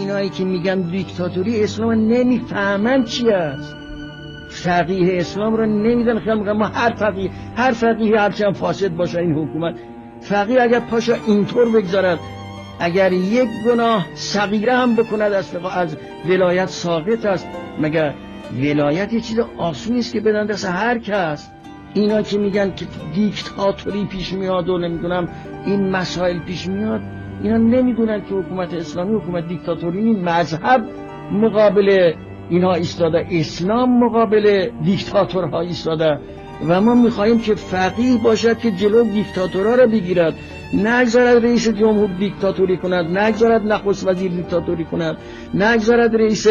اینایی که میگن دیکتاتوری اسلام نمیفهمن چی است. فقیه اسلام رو نمیدن. خیال میگن ما هر فقیه هرچند فاسد باشه این حکومت، فقیه اگر پاشا اینطور بگذارد، اگر یک گناه صغیره هم بکند از ولایت ساقط است. مگر ولایت یه چیز آسونی است که بدن دست هر کس؟ اینا که میگن که دیکتاتوری پیش میاد و نمیدونم این مسائل پیش میاد، اینا نمیدونن که حکومت اسلامی حکومت دیکتاتوری نیست. مذهب مقابل اینها ایستاده، اسلام مقابل دیکتاتورها ایستاده و ما میخواهیم که فقیه باشد که جلو دیکتاتورها را بگیرد، نگذارد رئیس جمهور دیکتاتوری کند، نگذارد نخست وزیر دیکتاتوری کند، نگذارد رئیس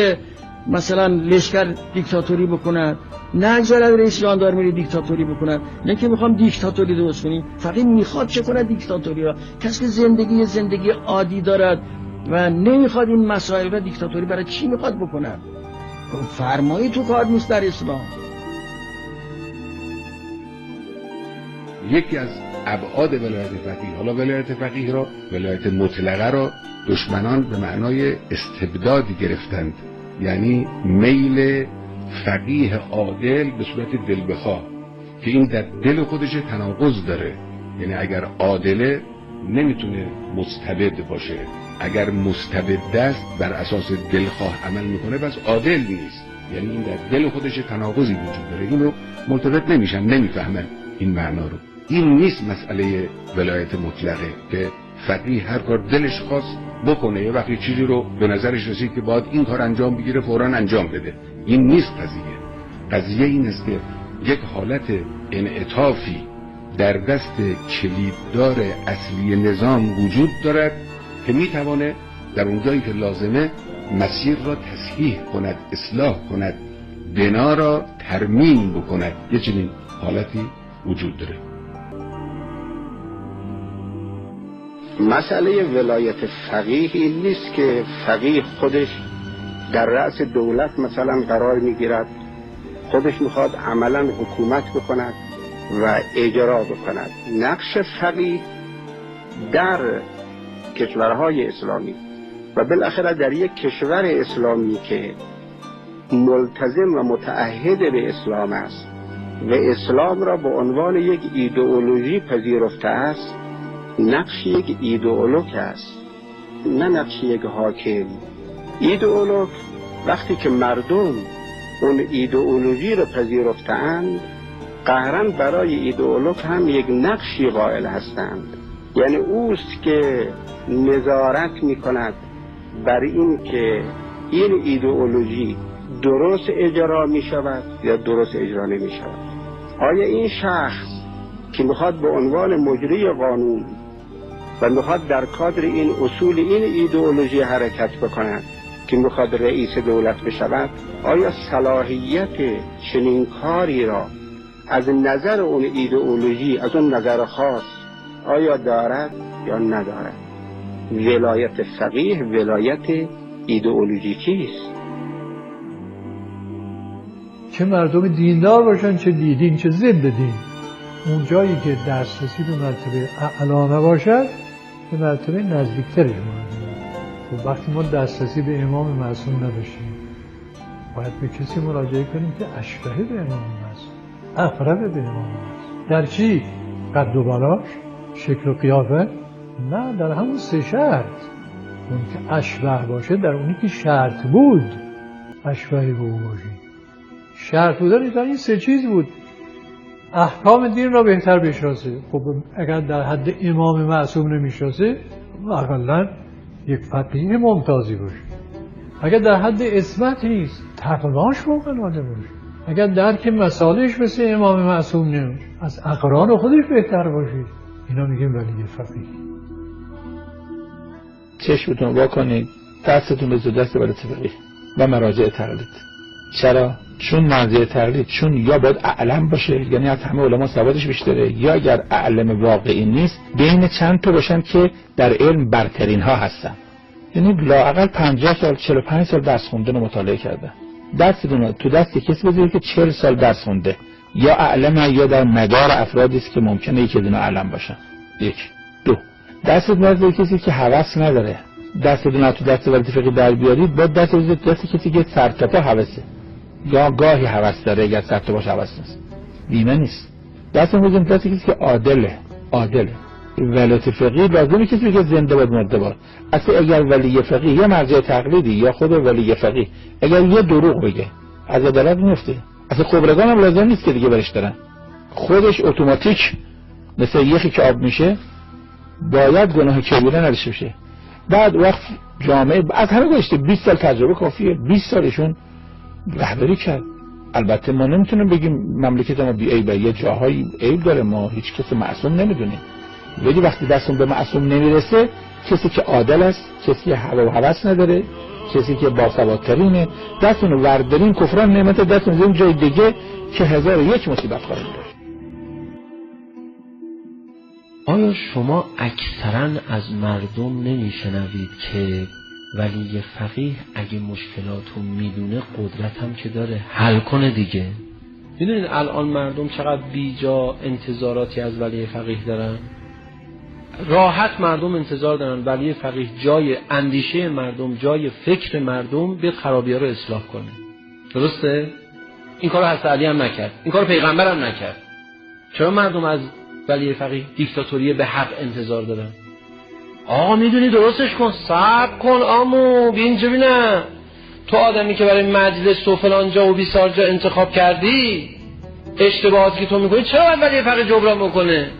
مثلا لشکر دیکتاتوری بکند، نگذارد رئیس ژاندارمری دیکتاتوری بکند. نه که میخوام دیکتاتوری درست کنیم. فقیه میخواد چه کند دیکتاتوری را؟ کسی که زندگی عادی دارد و نمیخواد این مسائل را دیکتاتوری برای چی میخواد بکند؟ فرمایی تو کار نیست در اسلام. یکی از ابعاد ولایت فقیه، حالا ولایت فقیه را، ولایت مطلقه را دشمنان به معنای استبدادی گرفتند، یعنی میل فقیه عادل به صورت دل بخواه، که این در دل خودش تناقض داره. یعنی اگر عادله نمیتونه مستبد باشه، اگر مستبد است بر اساس دلخواه عمل میکنه پس عادل نیست. یعنی این در دل خودش تناقضی وجود داره، اینو ملتفت نمیشن، نمیفهمن این معنا رو. این نیست مسئله ولایت مطلقه که فقیه هر کار دلش خواست بکنه، یه وقتی چیزی رو به نظرش رسید که باید این کار انجام بگیره فوراً انجام بده. این نیست قضیه این است که یک حالت انعطافی در دست کلیددار اصلی نظام وجود دارد که میتوانه در اونجایی که لازمه مسیر را تصحیح کند، اصلاح کند، بنا را ترمیم بکند. یه چنین حالتی وجود داره. مسئله ولایت فقیه این نیست که فقیه خودش در رأس دولت مثلا قرار میگیرد، خودش میخواد عملا حکومت بکند و اجرا بکند. نقش فقیه در کشورهای اسلامی و بالاخره در یک کشور اسلامی که ملتزم و متعهد به اسلام است و اسلام را به عنوان یک ایدئولوژی پذیرفته است، نقش یک ایدئولوگ است، نه نقش یک حاکم. ایدئولوگ وقتی که مردم اون ایدئولوژی را پذیرفتند، قهرن برای ایدئولوگ هم یک نقشی قائل هستند. یعنی اوست که نظارت می کند بر این که این ایدئولوژی درست اجرا می شود یا درست اجرا نمی شود. آیا این شخص که میخواد به عنوان مجری قانون و میخواد در کادر این اصول این ایدئولوژی حرکت بکند که میخواد رئیس دولت بشود، آیا صلاحیت چنین کاری را از نظر اون ایدئولوژی، از اون نظر خاص آیا دارد یا ندارد؟ ولایت فقیه ولایت ایدئولوژیکی است. چه مردم دیندار باشن، چه دیدین، چه ضد دین. اون جایی که دسترسی به مرتبه اعلی نباشد به مرتبه نزدیکترش مورد. و وقتی ما دسترسی به امام معصوم نداشتیم باید به کسی مراجعه کنیم که اشبه به امام معصوم، اقرب به امام معصوم. در چی؟ قد و بالاش، شکل و قیافه؟ نه، در همون سه شرط. اون که اشبه باشه در اونی که شرط بود اشبه به او باشی. شرط بودن این سه چیز بود. احکام دین را بهتر بشناسه. خب اگر در حد امام معصوم نمیشناسه اقلا یک فقیه ممتازی باشه. اگر در حد عصمت نیست تقواش فوق العاده باشه. اگر درک مسائلش مثل امام معصوم نیست از اقران خودش بهتر باشه. اینا میگیم ولی فقیه. چشمتون وا کنید، دستتون به دست ولایت فقیه و مراجع تقلید. چرا؟ چون مراجع تقلید چون یا باید اعلم باشه، یعنی از همه علما سوادش بیشتره، یا اگر اعلم واقعی نیست بین چند تا باشن که در علم برترین ها هستن، یعنی لااقل 50 سال 45 سال درس خوندن و مطالعه کردن. دستتون تو دست کسی بذارید که 40 سال درس خونده، یا اعلم یا در مدار افرادی است که ممکنه یکی از اینا اعلم باشن. یک. دو، دستت بذارید کسی که هوس نداره، دستتون تو دست ولایت فقیه در بیارید، با دست بزنید دست کسی که سرتاپا هوسه، یا گاهی هوس داره، اگر سرتاپاش هوس نیست بیمه نیست. دستتون بزنید دست کسی که عادله. ولایت فقیه لازمه کسی بگه زنده باد مرده باد. اصلا اگر ولی فقیه یا مرجع تقلیدی یا خود ولی فقیه اگر یه دروغ بگه از عدالت میفته. اصلا خبرگان هم لازم نیست که دیگه برش دارن، خودش اتوماتیک مثل یخی که آب میشه باید گناه کبیره نداشته باشه. بعد وقت جامعه از همه گذشته 20 سال تجربه کافیه، 20 سالشون رهبری کرد. البته ما نمیتونیم بگیم مملکت ما بی عیبه، یه جاهایی عیب داره، ما هیچ کس معصوم نمیدونیم، ولی وقتی دستون به معصوم نمیرسه، کسی که عادل است، کسی که هوا و هوس نداره، کسی که باسوادترینه، دستون رو وردارین کفران نعمت دستون زین جای دیگه که 1001 مصیبت خواهید داشت. آیا شما اکثرا از مردم نمیشنوید که ولی فقیه اگه مشکلاتو میدونه قدرت هم که داره حل کنه دیگه؟ میدونید الان مردم چقدر بیجا انتظاراتی از ولی فقیه دارن؟ راحت مردم انتظار دارن ولی فقیه جای اندیشه مردم، جای فکر مردم به خرابی‌ها رو اصلاح کنه. درسته؟ این کارو حضرت علی هم نکرد، این کارو پیغمبر هم نکرد. چرا مردم از ولی فقیه دیکتاتوری به حق انتظار دارن؟ آقا میدونی درستش کن، صبر کن عمو، بیا اینجا ببینم. تو آدمی که برای مجلس و فلان جا و بیسار جا انتخاب کردی، اشتباهاتی که تو میکنی چرا باید ولی فقیه جبران بکنه؟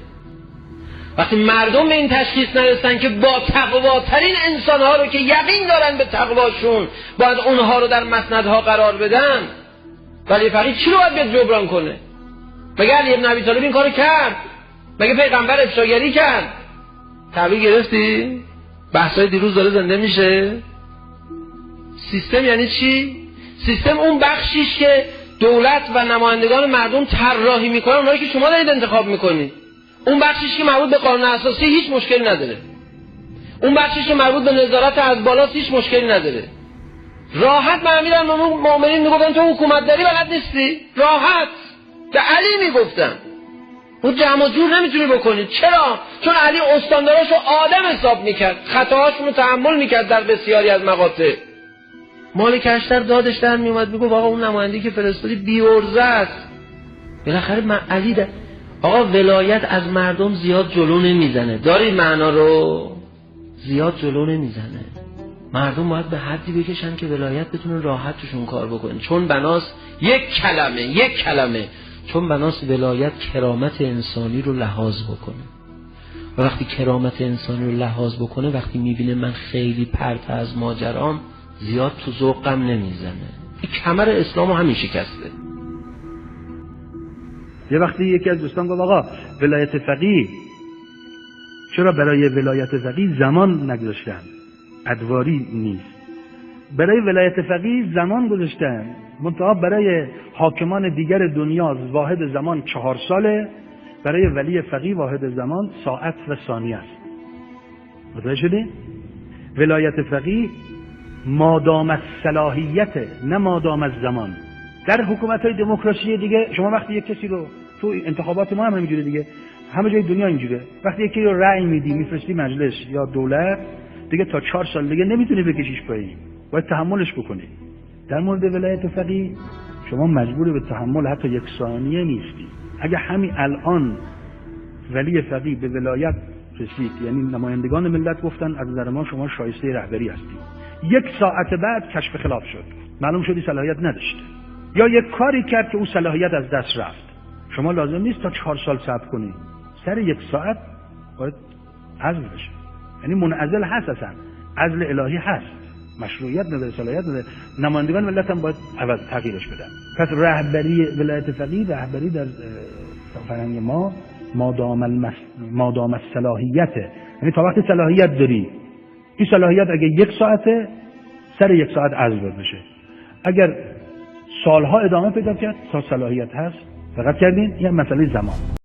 وقتی مردم به این تشخیص نرسن که با تقواترین انسانها رو که یقین دارن به تقواشون باید اونها رو در مسندها قرار بدن، ولی فقیه چی رو باید جبران کنه؟ مگه علی ابن ابی طالب این کارو کرد؟ مگه پیغمبر افشاگری کرد؟ تعبیر گرفتی؟ بحثای دیروز داره زنده میشه. سیستم یعنی چی؟ سیستم اون بخشیش که دولت و نمایندگان مردم طراحی میکنن، اونایی که شما دارید انتخاب میکنید. اون بخشیش که مربوط به قانون اساسی هیچ مشکلی نداره. اون بخشیش که مربوط به نظارت از بالا هیچ مشکلی نداره. راحت به امیرالمومنین میگفتن تو حکومت داری بلد نیستی؟ راحت به علی میگفتن اون جمع جور نمیتونی بکنی. چرا؟ چون علی استانداراشو آدم حساب میکرد، خطاهاشون رو تحمل میکرد در بسیاری از مقاطع. مالک اشتر دادش در میومد میگفت آقا اون نمایندگی که فرستادی بی عرضه است. بالاخره من علی آقا ولایت از مردم زیاد جلو نمیزنه، داری معنا رو؟ زیاد جلو نمیزنه. مردم باید به حدی بکشن که ولایت بتونه راحت توشون کار بکنه، چون بناس یک کلمه چون بناس ولایت کرامت انسانی رو لحاظ بکنه. و وقتی کرامت انسانی رو لحاظ بکنه، وقتی میبینه من خیلی پرت از ماجرام، زیاد تو ذوقم نمیزنه. این کمر اسلامو همین شکسته. یه وقتی یکی از دوستان گفت آقا ولایت فقیه چرا برای ولایت فقیه زمان نگذاشتن؟ ادواری نیست. برای ولایت فقیه زمان گذاشتن، منتها برای حاکمان دیگر دنیا واحد زمان 4 ساله، برای ولی فقیه واحد زمان ساعت و ثانیه است. متوجه شدین؟ ولایت فقیه مادام الصلاحیت، نه مادام الزمان. در حکومت‌های دموکراسی دیگه شما وقتی یک کسی رو تو انتخابات ما هم همینجوره دیگه، همه جای دنیا اینجوره، وقتی یکی رو رأی میدی میفرستی مجلس یا دولت، دیگه تا 4 سال دیگه نمیتونی بکشیش پایین، باید تحملش بکنی. در مورد ولایت فقیه شما مجبور به تحمل حتی 1 ثانیه نیستی. اگه همین الان ولی فقیه به ولایت رسید، یعنی نمایندگان ملت گفتن از نظر ما شما شایسته رهبری هستی، 1 ساعت بعد کشف خلاف شد، معلوم شدی صلاحیت نداشته، یا یک کاری کرد که اون صلاحیت از دست رفت، شما لازم نیست تا 4 سال صبر کنی، سر 1 ساعت باید عزل بشه. یعنی منعزل هست، اصلا عزل الهی هست، مشروعیت نداره، صلاحیت نداره، نمایندگان ملت هم باید عوض تغییرش بدن. پس رهبری ولایت فقیه، رهبری در فرهنگ ما مادام الصلاحیت، یعنی تا وقتی صلاحیت داری، این صلاحیت اگه 1 ساعته سر 1 ساعت عزل بشه. اگر سالها ادامه پیدا کرد تا صلاحیت هست، فقط کردین یه مسئله زمان.